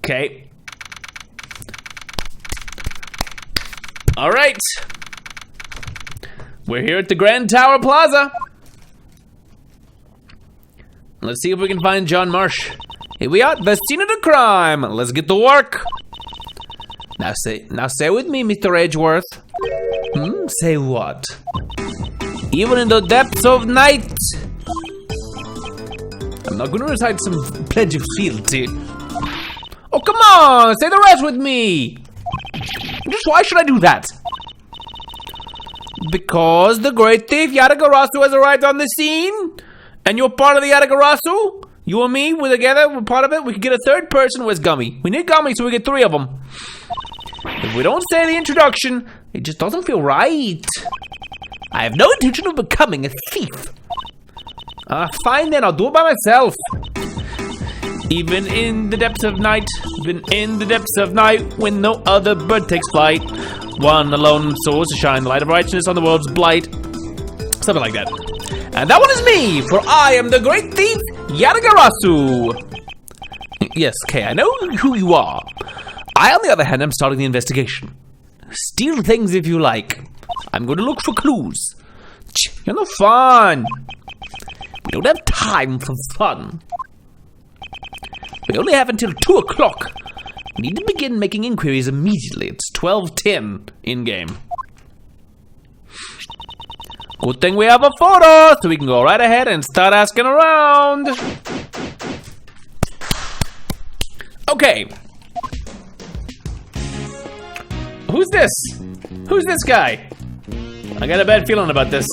Okay. All right. We're here at the Grand Tower Plaza. Let's see if we can find John Marsh. Here we are, the scene of the crime. Let's get to work. Now say with me, Mr. Edgeworth. Say what? Even in the depths of night. I'm not going to recite some pledge of fealty. Oh, come on, say the rest with me. Just why should I do that? Because the great thief Yatagarasu has arrived on the scene, and you're part of the Yatagarasu. You and me, we're together, we're part of it. We could get a third person who has Gummy. We need Gummy, so we get 3 of them. If we don't say the introduction, it just doesn't feel right. I have no intention of becoming a thief. Fine then, I'll do it by myself. Even in the depths of night, when no other bird takes flight, one alone soars to shine the light of righteousness on the world's blight. Something like that. And that one is me, for I am the great thief, Yatagarasu. Yes, Kay, I know who you are. I, on the other hand, am starting the investigation. Steal things if you like. I'm going to look for clues. You're no fun. We don't have time for fun. We only have until 2 o'clock. We need to begin making inquiries immediately. It's 12:10 in-game. Good thing we have a photo, so we can go right ahead and start asking around. Okay. Who's this? Who's this guy? I got a bad feeling about this.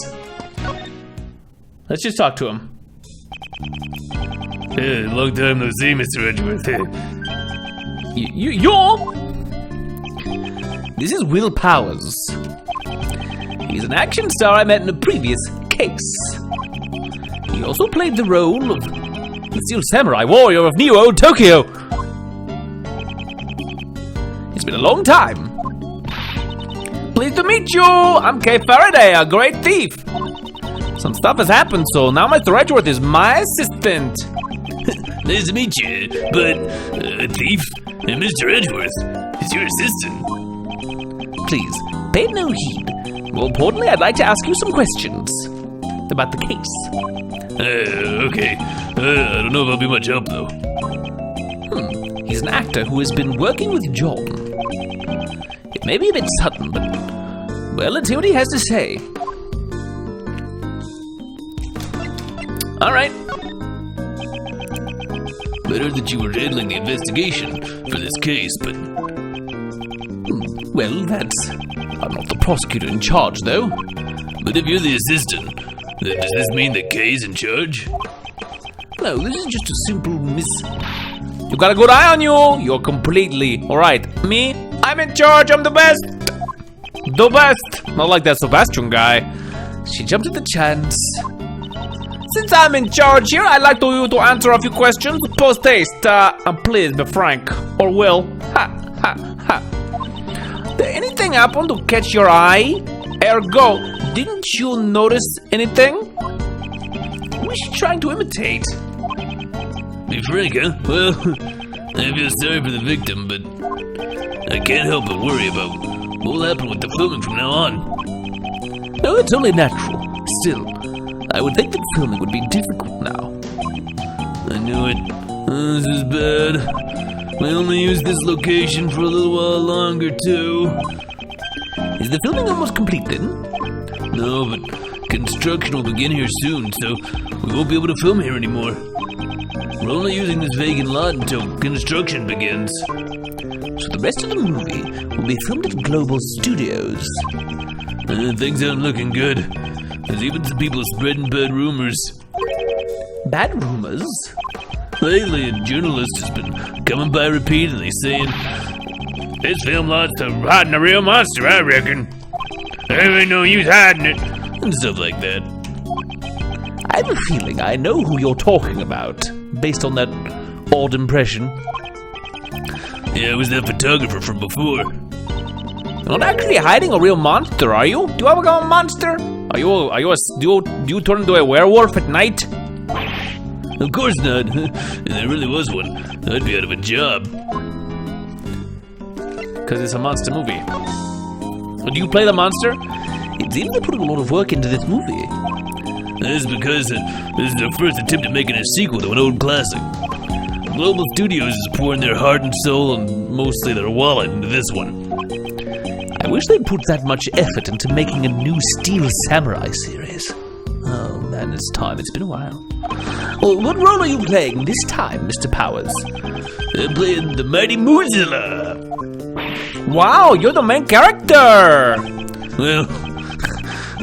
Let's just talk to him. Hey, long time no see, Mr. Edgeworth. You're? This is Will Powers. He's an action star I met in a previous case. He also played the role of the Steel Samurai Warrior of Neo Tokyo. It's been a long time. Pleased to meet you. I'm Kay Faraday, a great thief. Some stuff has happened, so now Mr. Edgeworth is my assistant. Nice to meet you, but a thief and Mr. Edgeworth is your assistant. Please, pay no heed. More importantly, I'd like to ask you some questions about the case. Okay. I don't know if I'll be much help, though. He's an actor who has been working with John. It may be a bit sudden, but, well, let's hear what he has to say. All right. I heard that you were handling the investigation for this case, but... Well, I'm not the prosecutor in charge, though. But if you're the assistant, then does this mean that Kay's in charge? No, this is just a simple You got a good eye on you. You're completely... All right, me, I'm in charge. I'm the best. The best. Not like that Sebastian guy. She jumped at the chance. Since I'm in charge here, I'd like you to answer a few questions. Post haste. Please be frank. Or will. Did anything happen to catch your eye? Ergo, didn't you notice anything? Who is she trying to imitate? Be frank, huh? Well, I feel sorry for the victim, but I can't help but worry about what will happen with the filming from now on. No, it's only natural. Still, I would think that filming would be difficult now. I knew it. This is bad. We only use this location for a little while longer, too. Is the filming almost complete, then? No, but construction will begin here soon, so we won't be able to film here anymore. We're only using this vacant lot until construction begins. So the rest of the movie will be filmed at Global Studios. Things aren't looking good. There's even some people spreading bad rumors. Bad rumors? Lately, a journalist has been coming by repeatedly saying, "This film lot's hiding a real monster, I reckon. There ain't no use hiding it," and stuff like that. I have a feeling I know who you're talking about, based on that odd impression. Yeah, it was that photographer from before. You're not actually hiding a real monster, are you? Do you ever go a monster? Do you turn into a werewolf at night? Of course not. If there really was one, I'd be out of a job. Because it's a monster movie. Do you play the monster? It seems they're putting a lot of work into this movie. That's because this is their first attempt at making a sequel to an old classic. Global Studios is pouring their heart and soul and mostly their wallet into this one. I wish they'd put that much effort into making a new Steel Samurai series. Oh man, it's time. It's been a while. Well, what role are you playing this time, Mr. Powers? I'm playing the mighty Mozilla. Wow, you're the main character! Well,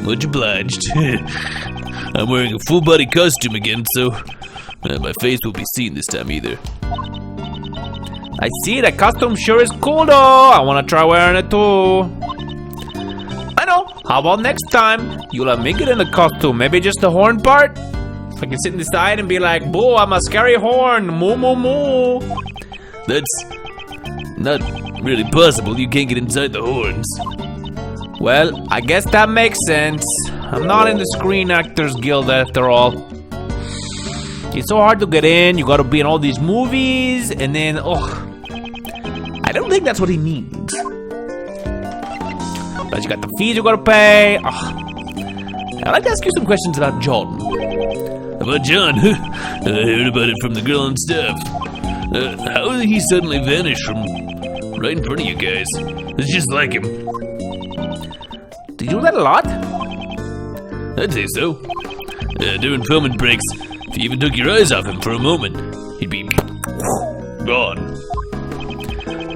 much obliged. I'm wearing a full body costume again, so my face won't be seen this time either. I see, that costume sure is cool though. I wanna try wearing it too. I know, how about next time? You let me get in the costume, maybe just the horn part? So I can sit in the side and be like, boo, I'm a scary horn, moo moo moo. That's not really possible, you can't get inside the horns. Well, I guess that makes sense. I'm not in the Screen Actors Guild after all. It's so hard to get in, you gotta be in all these movies, and then, I don't think that's what he means. But you got the fees you gotta pay. I'd like to ask you some questions about John. About John? I heard about it from the girl on staff. How did he suddenly vanish from right in front of you guys? It's just like him. Did you do that a lot? I'd say so. During filming breaks, if you even took your eyes off him for a moment, he'd be gone.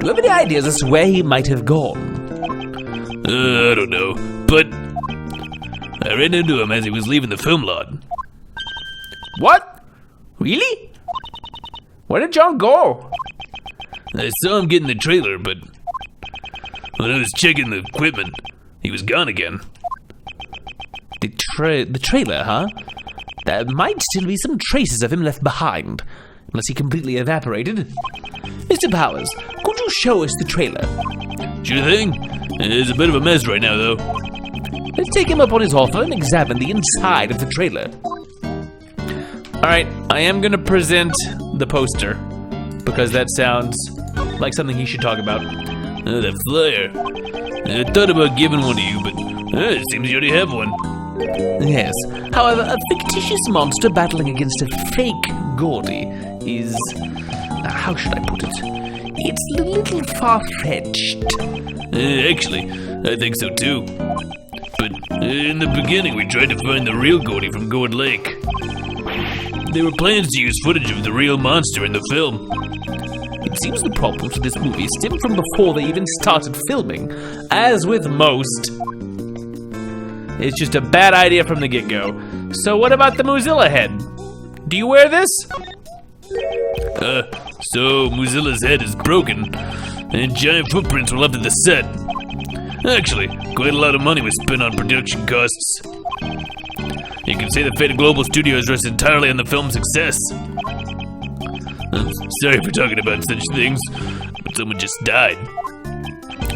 Do you have any ideas as to where he might have gone? I don't know, but I ran into him as he was leaving the film lot. What? Really? Where did John go? I saw him get in the trailer, but when I was checking the equipment, he was gone again. The trailer, huh? There might still be some traces of him left behind, unless he completely evaporated. Mr. Powers, could you show us the trailer? Sure thing. It's a bit of a mess right now, though. Let's take him up on his offer and examine the inside of the trailer. Alright, I am gonna present the poster, because that sounds like something he should talk about. That flyer. I thought about giving one to you, but it seems you already have one. Yes. However, a fictitious monster battling against a fake Gordy is... how should I put it? It's a little far-fetched. Actually, I think so too. But in the beginning, we tried to find the real Gordy from Gourd Lake. There were plans to use footage of the real monster in the film. It seems the problems with this movie stem from before they even started filming. As with most, it's just a bad idea from the get-go. So what about the Mozilla head? Do you wear this? So Mozilla's head is broken, and giant footprints were left at the set. Actually, quite a lot of money was spent on production costs. You can say the fate of Global Studios rests entirely on the film's success. I'm sorry for talking about such things, but someone just died.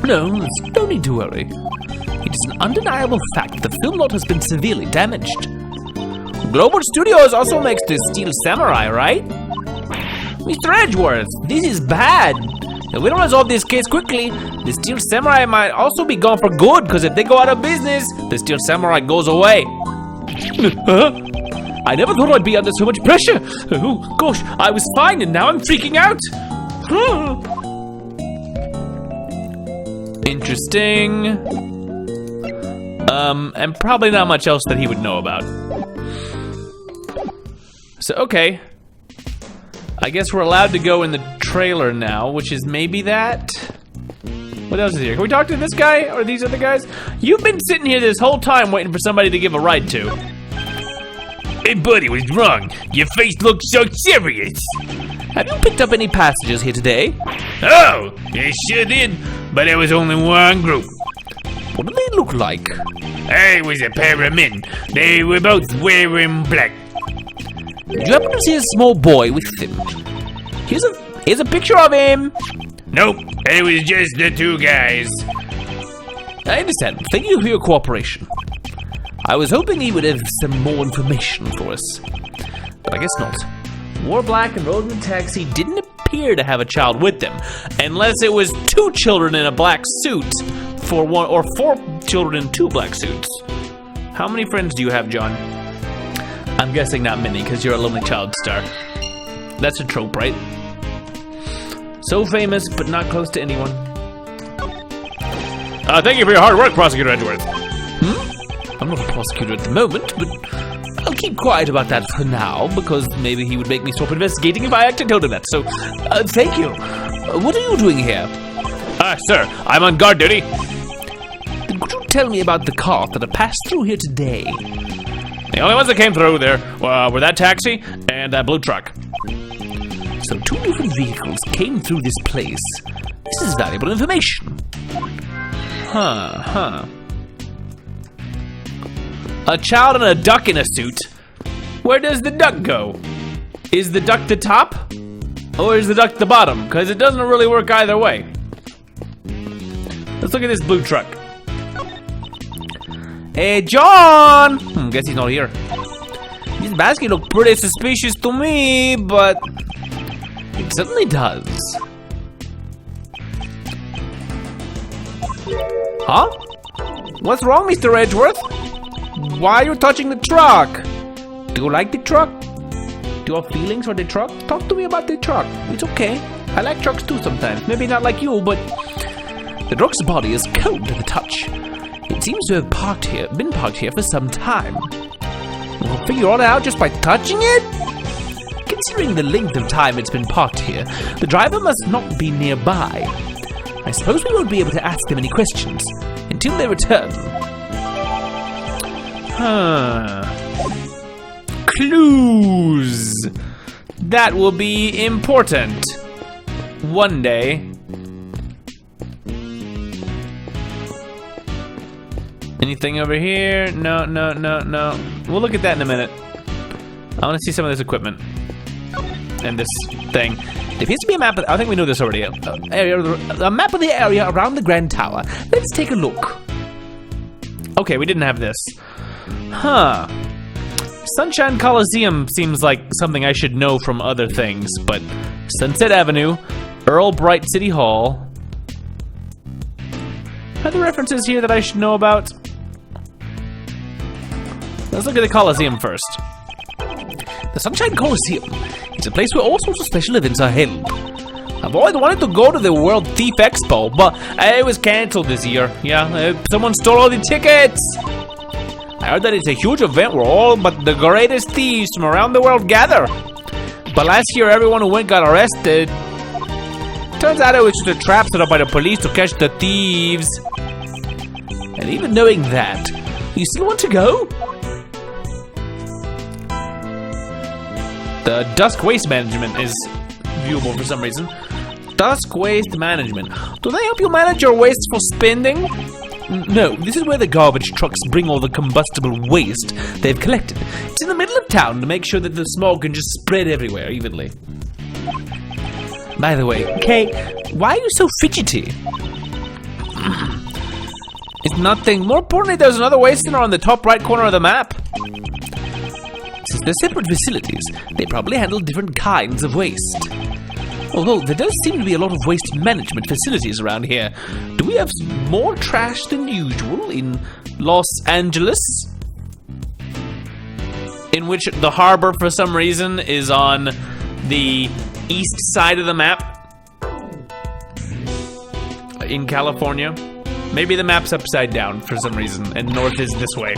No, there's no need to worry. It is an undeniable fact the film lot has been severely damaged. Global Studios also makes the Steel Samurai, right? Mr. Edgeworth, this is bad. If we don't resolve this case quickly, the Steel Samurai might also be gone for good, because if they go out of business, the Steel Samurai goes away. I never thought I'd be under so much pressure. Oh, gosh, I was fine and now I'm freaking out. Interesting. And probably not much else that he would know about. So, okay. I guess we're allowed to go in the trailer now, which is maybe that. What else is here? Can we talk to this guy or these other guys? You've been sitting here this whole time waiting for somebody to give a ride to. Hey buddy, what's wrong? Your face looks so serious. Have you picked up any passengers here today? Oh, I sure did, but there was only one group. What do they look like? I was a pair of men. They were both wearing black. Did you happen to see a small boy with him? Here's a picture of him. Nope, it was just the two guys. I understand. Thank you for your cooperation. I was hoping he would have some more information for us, but I guess not. Wore black and rode in a taxi. Didn't appear to have a child with them, unless it was 2 children in a black suit for one, or 4 children in 2 black suits. How many friends do you have, John? I'm guessing not many, because you're a lonely child star. That's a trope, right? So famous, but not close to anyone. Thank you for your hard work, Prosecutor Edgeworth. I'm not a prosecutor at the moment, but I'll keep quiet about that for now, because maybe he would make me stop investigating if I actually told him that. So, thank you. What are you doing here? Sir, I'm on guard duty. Then could you tell me about the cars that have passed through here today? The only ones that came through there were that taxi and that blue truck. So 2 different vehicles came through this place. This is valuable information. A child and a duck in a suit. Where does the duck go? Is the duck the top? Or is the duck the bottom? Because it doesn't really work either way. Let's look at this blue truck. Hey, John! Guess he's not here. This basket looked pretty suspicious to me, but It certainly does. Huh? What's wrong, Mr. Edgeworth? Why are you touching the truck? Do you like the truck? Do you have feelings for the truck? Talk to me about the truck. It's okay. I like trucks too sometimes. Maybe not like you, but The truck's body is cold to the touch. It seems to have been parked here for some time. we'll figure all that out just by touching it? Considering the length of time it's been parked here, the driver must not be nearby. I suppose we won't be able to ask them any questions until they return. Clues. That will be important. One day. Anything over here? No. We'll look at that in a minute. I want to see some of this equipment. And this thing. There appears to be a map. I think we know this already. A map of the area around the Grand Tower. Let's take a look. Okay, we didn't have this. Sunshine Coliseum seems like something I should know from other things, but Sunset Avenue, Earl Bright City Hall. Are there references here that I should know about? Let's look at the Coliseum first. The Sunshine Coliseum is a place where all sorts of special events are held. I've always wanted to go to the World Thief Expo, but it was cancelled this year. Yeah, someone stole all the tickets. I heard that it's a huge event where all but the greatest thieves from around the world gather. But last year, everyone who went got arrested. Turns out it was just a trap set up by the police to catch the thieves. And even knowing that, you still want to go? The Dusk Waste Management is viewable for some reason. Dusk Waste Management. Do they help you manage your wasteful spending? No, this is where the garbage trucks bring all the combustible waste they've collected. It's in the middle of town to make sure that the smog can just spread everywhere evenly. By the way, Kay, why are you so fidgety? It's nothing. More importantly, there's another waste center on the top right corner of the map. Since they're separate facilities, they probably handle different kinds of waste. Although there does seem to be a lot of waste management facilities around here. Do we have more trash than usual in Los Angeles? In which the harbor, for some reason, is on the east side of the map. In California. Maybe the map's upside down for some reason, and north is this way.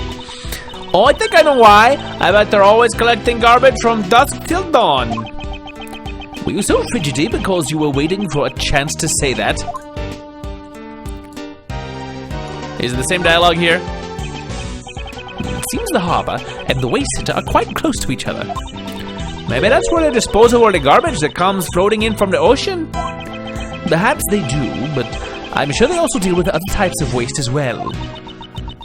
Oh, I think I know why. I bet they're always collecting garbage from dusk till dawn. Were you so fidgety because you were waiting for a chance to say that? Is it the same dialogue here? It seems the harbor and the waste center are quite close to each other. Maybe that's where they dispose of all the garbage that comes floating in from the ocean? Perhaps they do, but I'm sure they also deal with other types of waste as well.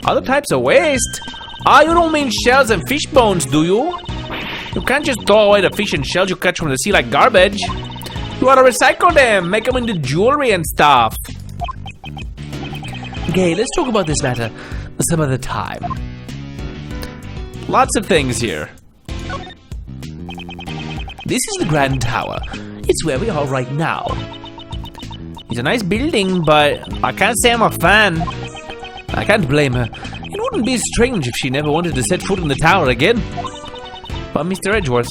Other types of waste? Ah, you don't mean shells and fish bones, do you? You can't just throw away the fish and shells you catch from the sea like garbage. You gotta recycle them, make them into jewelry and stuff. Okay, let's talk about this matter some other time. Lots of things here. This is the Grand Tower. It's where we are right now. It's a nice building, but I can't say I'm a fan. I can't blame her. It wouldn't be strange if she never wanted to set foot in the tower again. But Mr. Edgeworth,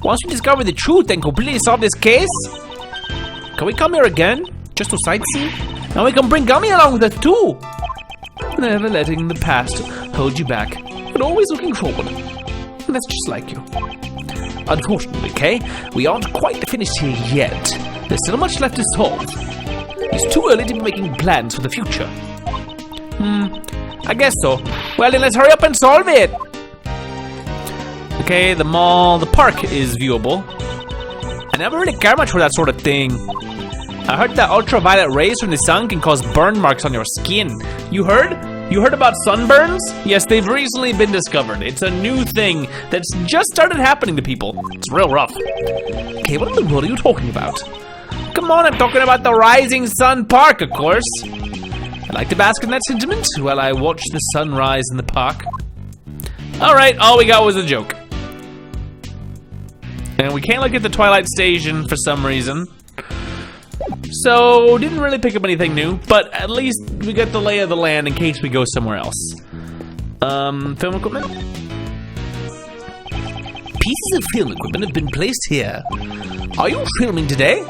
once we discover the truth and completely solve this case, can we come here again? Just to sightsee? And we can bring Gummy along with us too. Never letting the past hold you back, but always looking forward. That's just like you. Unfortunately, Kay, we aren't quite finished here yet. There's still much left to solve. It's too early to be making plans for the future. I guess so. Well, then let's hurry up and solve it. Okay, the mall, the park is viewable. I never really care much for that sort of thing. I heard that ultraviolet rays from the sun can cause burn marks on your skin. You heard? You heard about sunburns? Yes, they've recently been discovered. It's a new thing that's just started happening to people. It's real rough. Okay, what in the world are you talking about? Come on, I'm talking about the Rising Sun Park, of course. I like to bask in that sentiment while I watch the sunrise in the park. Alright, all we got was a joke. And we can't look at the Twilight Station for some reason. So, didn't really pick up anything new, but at least we got the lay of the land in case we go somewhere else. Film equipment? Pieces of film equipment have been placed here. Are you filming today?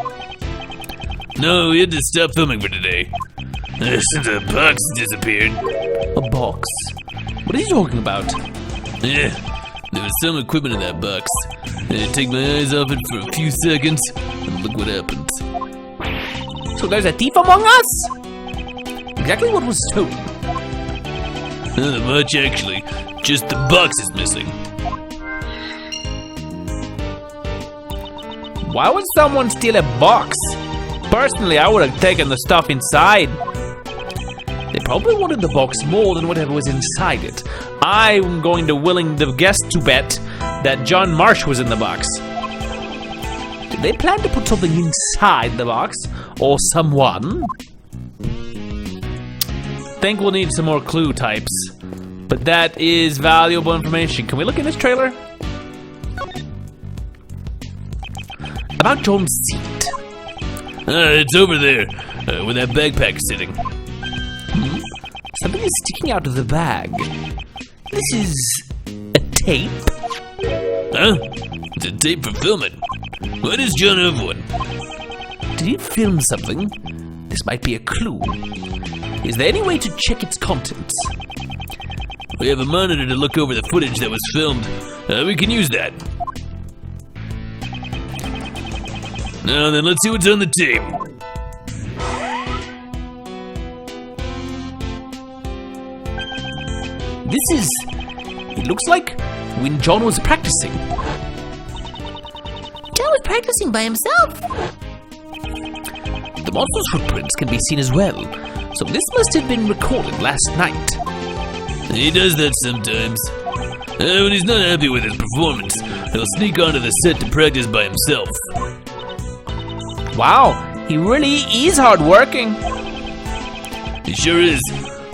No, we had to stop filming for today. Since the box disappeared. A box? What are you talking about? Yeah, there was some equipment in that box. I take my eyes off it for a few seconds, and look what happened. So there's a thief among us? Exactly what was stolen? Not much, actually. Just the box is missing. Why would someone steal a box? Personally, I would have taken the stuff inside. They probably wanted the box more than whatever was inside it. I'm going to willing the guest to bet that John Marsh was in the box. Did they plan to put something inside the box? Or someone? Think we'll need some more clue types. But that is valuable information. Can we look in this trailer? About John's seat. It's over there, where that backpack is sitting. Something is sticking out of the bag. This is a tape? Huh? It's a tape for filming. Why does John have one? Did he film something? This might be a clue. Is there any way to check its contents? We have a monitor to look over the footage that was filmed. We can use that. Now then, let's see what's on the tape. This is... It looks like when John was practicing. John was practicing by himself. The monster's footprints can be seen as well, so this must have been recorded last night. He does that sometimes. When he's not happy with his performance, he'll sneak onto the set to practice by himself. Wow, he really is hardworking. He sure is.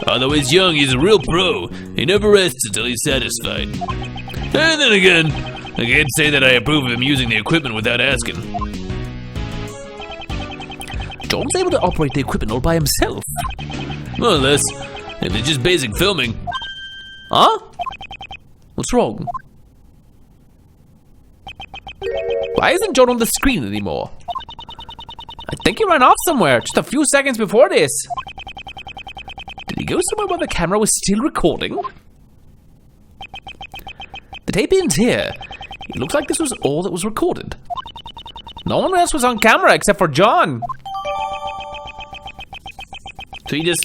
Although he's young, he's a real pro. He never rests until he's satisfied. And then again, I can't say that I approve of him using the equipment without asking. John's able to operate the equipment all by himself. More or less, if it's just basic filming. Huh? What's wrong? Why isn't John on the screen anymore? I think he ran off somewhere just a few seconds before this. Did he go somewhere where the camera was still recording? The tape ends here. It looks like this was all that was recorded. No one else was on camera except for John. So you just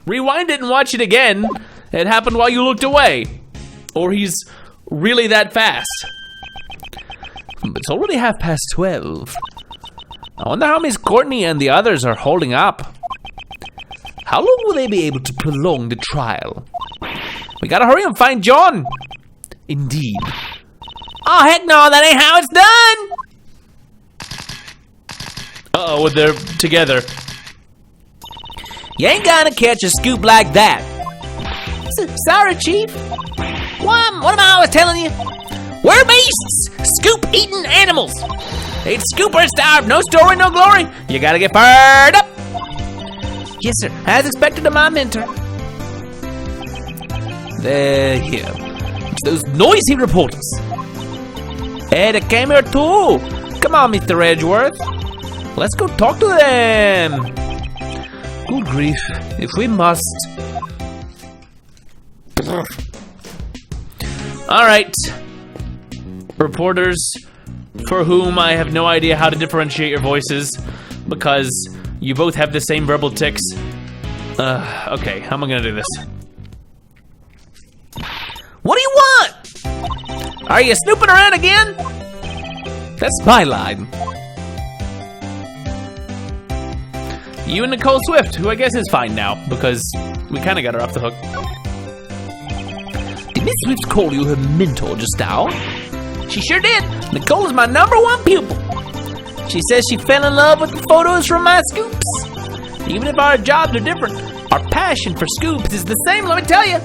rewind it and watch it again. It happened while you looked away. Or he's really that fast. But it's already 12:30. I wonder how Miss Courtney and the others are holding up. How long will they be able to prolong the trial? We gotta hurry and find John. Indeed. Oh, heck no, that ain't how it's done. Uh-oh, they're together. You ain't gonna catch a scoop like that. Sorry, Chief. What am I always telling you? We're beasts, scoop-eating animals. It's Scooper Star, no story, no glory. You gotta get fired up. Yes, sir. As expected of my mentor. They're here. It's those noisy reporters. Hey, they came here too. Come on, Mr. Edgeworth. Let's go talk to them. Good grief, if we must. Alright. Reporters for whom I have no idea how to differentiate your voices because you both have the same verbal tics. Okay, how am I gonna do this? What do you want? Are you snooping around again? That's my line. You and Nicole Swift, who I guess is fine now, because we kind of got her off the hook. Did Miss Swift call you her mentor just now? She sure did. Nicole is my #1 pupil. She says she fell in love with the photos from my scoops. Even if our jobs are different, our passion for scoops is the same, let me tell you.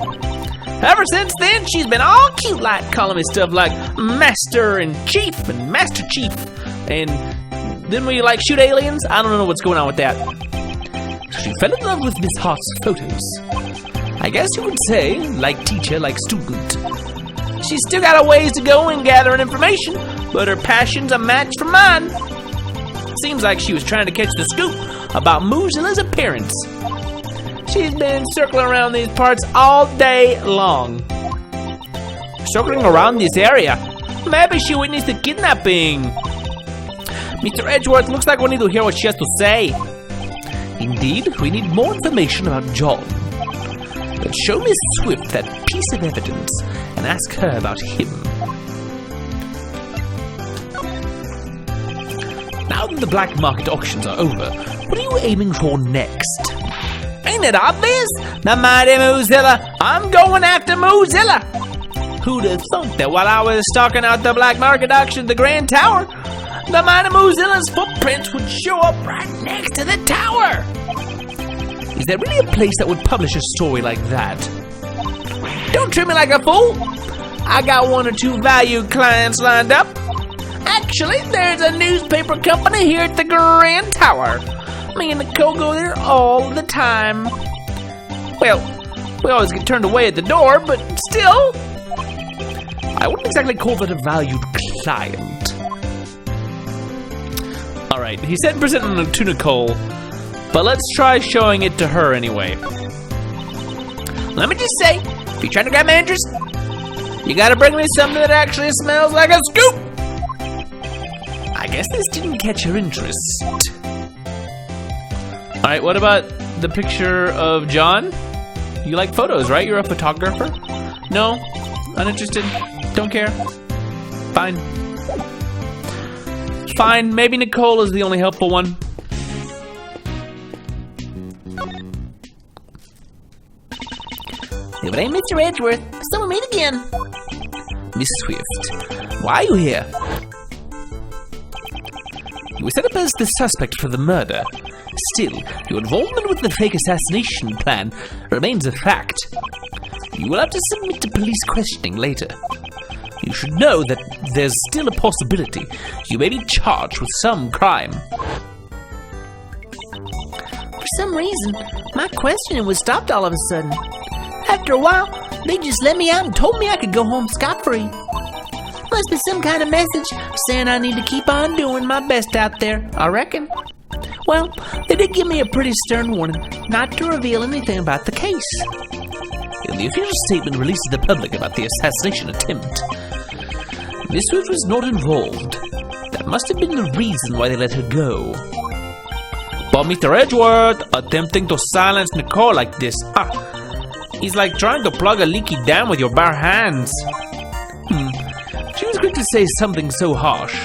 Ever since then, she's been all cute like, calling me stuff like Master and Chief and Master Chief. And then we like shoot aliens? I don't know what's going on with that. So she fell in love with Miss Hart's photos. I guess you could say, like teacher, like student. She's still got a ways to go in gathering information, but her passion's a match for mine. Seems like she was trying to catch the scoop about Moozilla's appearance. She's been circling around these parts all day long. Circling around this area? Maybe she witnessed the kidnapping. Mr. Edgeworth, looks like we need to hear what she has to say. Indeed, we need more information about John. But show Miss Swift that piece of evidence and ask her about him. Now that the black market auctions are over, what are you aiming for next? Ain't it obvious? The mighty Moozilla. I'm going after Moozilla. Who'd have thunk that while I was stalking out the black market auction at the Grand Tower, the mighty Moozilla's footprints would show up right next to the tower? Is there really a place that would publish a story like that? Don't treat me like a fool. I got 1 or 2 valued clients lined up. Actually, there's a newspaper company here at the Grand Tower. Me and Nicole go there all the time. Well, we always get turned away at the door, but still. I wouldn't exactly call that a valued client. Alright, he said presenting it to Nicole, but let's try showing it to her anyway. Let me just say, if you're trying to grab my interest, you gotta bring me something that actually smells like a scoop! I guess this didn't catch her interest. Alright, what about the picture of John? You like photos, right? You're a photographer? No? Uninterested? Don't care? Fine. Fine, maybe Nicole is the only helpful one. If it ain't Mr. Edgeworth, so we meet again. Miss Swift, why are you here? You were set up as the suspect for the murder. Still, your involvement with the fake assassination plan remains a fact. You will have to submit to police questioning later. You should know that there's still a possibility you may be charged with some crime. For some reason, my questioning was stopped all of a sudden. After a while, they just let me out and told me I could go home scot-free. Must be some kind of message saying I need to keep on doing my best out there, I reckon. Well, they did give me a pretty stern warning not to reveal anything about the case. In the official statement released to the public about the assassination attempt, Miss Swift was not involved. That must have been the reason why they let her go. But Mr. Edgeworth, attempting to silence Nicole like this, he's like trying to plug a leaky dam with your bare hands. She was quick to say something so harsh.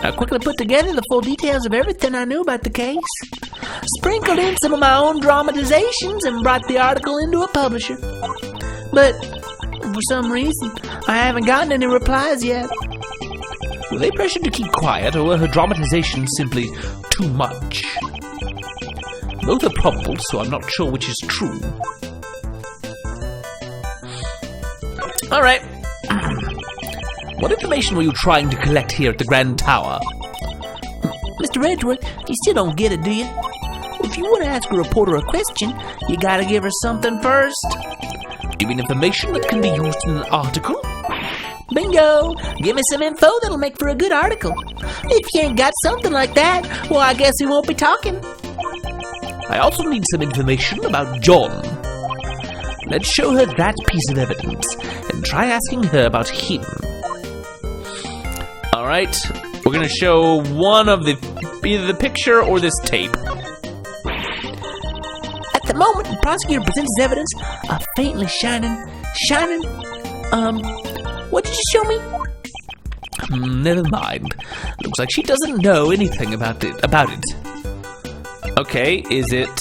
I quickly put together the full details of everything I knew about the case, sprinkled in some of my own dramatizations, and brought the article into a publisher. But for some reason, I haven't gotten any replies yet. Were they pressured to keep quiet, or were her dramatizations simply too much? Both are probable, so I'm not sure which is true. Alright. What information were you trying to collect here at the Grand Tower? Mr. Edgeworth, you still don't get it, do you? If you want to ask a reporter a question, you gotta give her something first. Do you mean information that can be used in an article? Bingo! Give me some info that'll make for a good article. If you ain't got something like that, well, I guess we won't be talking. I also need some information about John. Let's show her that piece of evidence and try asking her about him. Alright, we're gonna show one of either the picture or this tape. At the moment, the prosecutor presents his evidence, a faintly shining, what did you show me? Never mind. Looks like she doesn't know anything about it. Okay, is it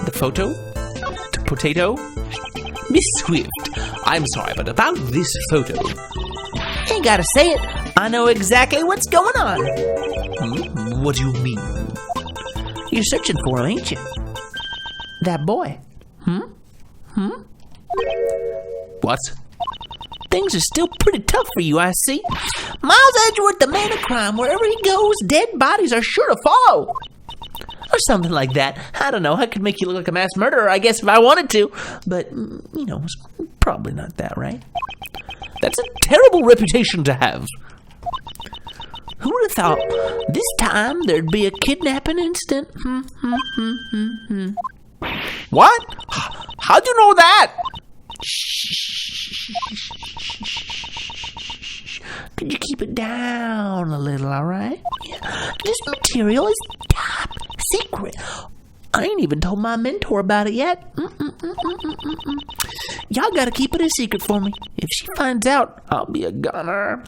the photo? Potato? Miss Swift, I'm sorry, but about this photo. Ain't gotta say it. I know exactly what's going on. What do you mean? You're searching for him, ain't you? That boy. What? Things are still pretty tough for you, I see. Miles Edgeworth, the man of crime. Wherever he goes, dead bodies are sure to follow. Or something like that. I don't know. I could make you look like a mass murderer, I guess, if I wanted to. But, you know, it's probably not that, right? That's a terrible reputation to have. Who would have thought this time there'd be a kidnapping incident? What? How'd you know that? Could you keep it down a little, all right? Yeah. This material is top secret. I ain't even told my mentor about it yet. Y'all gotta keep it a secret for me. If she finds out, I'll be a goner.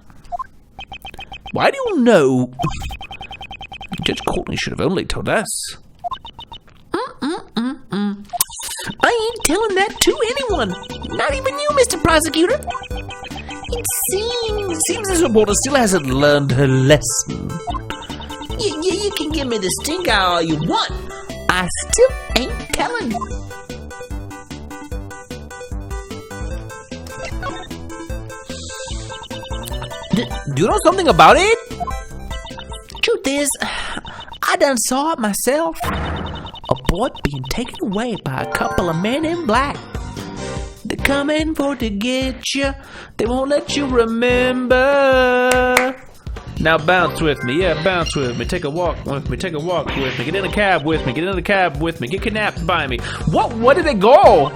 Why do you know? Judge Courtney should have only told us. I ain't telling that to anyone. Not even you, Mr. Prosecutor. It Seems this reporter still hasn't learned her lesson. You can give me the stink eye all you want. I still ain't telling. Do you know something about it? Truth is, I done saw it myself. A boy being taken away by a couple of men in black. They're coming for to get you. They won't let you remember. Now bounce with me, yeah, bounce with me. Take a walk with me, take a walk with me. Get in a cab with me, get in a cab with me. Get kidnapped by me. Where did they go?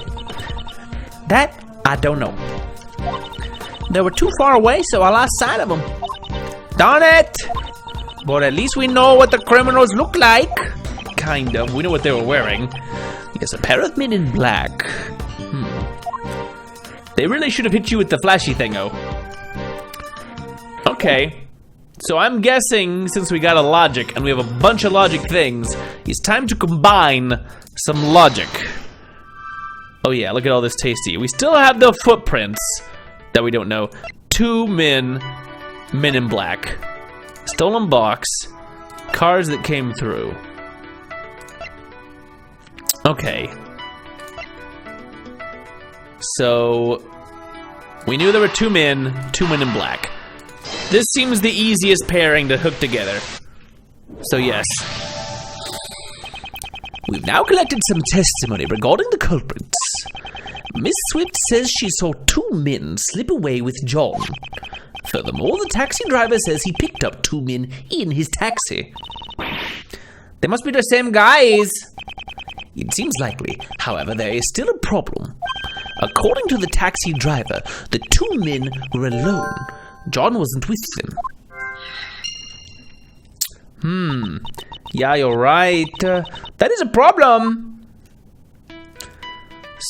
That, I don't know. They were too far away, so I lost sight of them. Darn it! But at least we know what the criminals look like. Kind of. We know what they were wearing. Yes, a pair of men in black. They really should have hit you with the flashy thingo. Okay. So I'm guessing, since we got a logic, and we have a bunch of logic things, it's time to combine some logic. Oh yeah, look at all this tasty. We still have the footprints that we don't know. 2 men in black. Stolen box. Cars that came through. Okay. So, we knew there were 2 men in black. This seems the easiest pairing to hook together. So yes. We've now collected some testimony regarding the culprits. Miss Swift says she saw 2 men slip away with John. Furthermore, the taxi driver says he picked up 2 men in his taxi. They must be the same guys. It seems likely. However, there is still a problem. According to the taxi driver, the 2 men were alone. John wasn't with them. Yeah, you're right. That is a problem.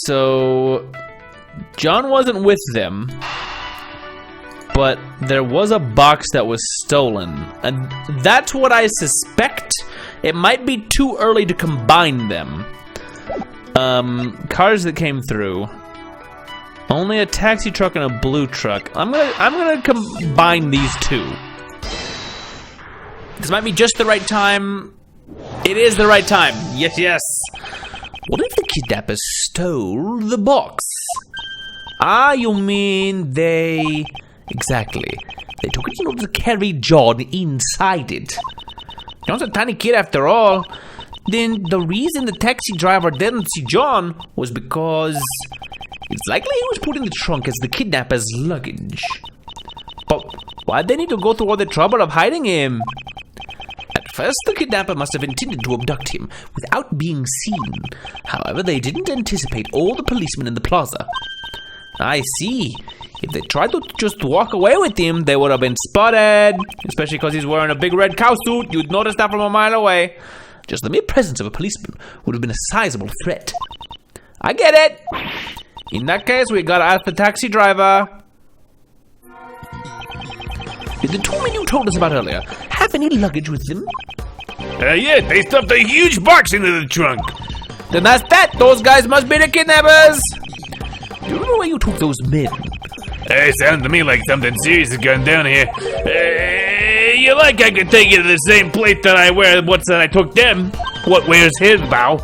So, John wasn't with them, but there was a box that was stolen, and that's what I suspect. It might be too early to combine them. Cars that came through. Only a taxi truck and a blue truck. I'm gonna combine these 2. This might be just the right time. It is the right time. Yes, yes. What if the kidnappers stole the box? Ah, you mean they... Exactly. They took it in order to carry John inside it. John's a tiny kid after all. Then the reason the taxi driver didn't see John was because it's likely he was put in the trunk as the kidnapper's luggage. But why'd they need to go through all the trouble of hiding him? At first, the kidnapper must have intended to abduct him without being seen. However, they didn't anticipate all the policemen in the plaza. I see. If they tried to just walk away with him, they would have been spotted. Especially because he's wearing a big red cow suit. You'd notice that from a mile away. Just the mere presence of a policeman would have been a sizable threat. I get it. In that case, we gotta ask the taxi driver. Did the two men you told us about earlier have any luggage with them? Yeah, they stuffed a huge box into the trunk. Then that's that. Those guys must be the kidnappers. Do you know where you took those men? Sounds to me like something serious has gone down here. You like I could take you to the same place that I wear once that I took them. What wears his bow?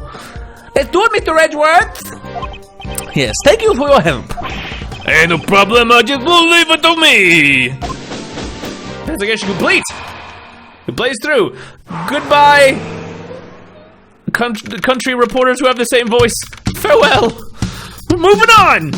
Let's do it, Mr. Edgeworth. Yes, thank you for your help. No problem, I just will leave it to me. Investigation complete. It plays through. Goodbye, country reporters who have the same voice. Farewell. We're moving on.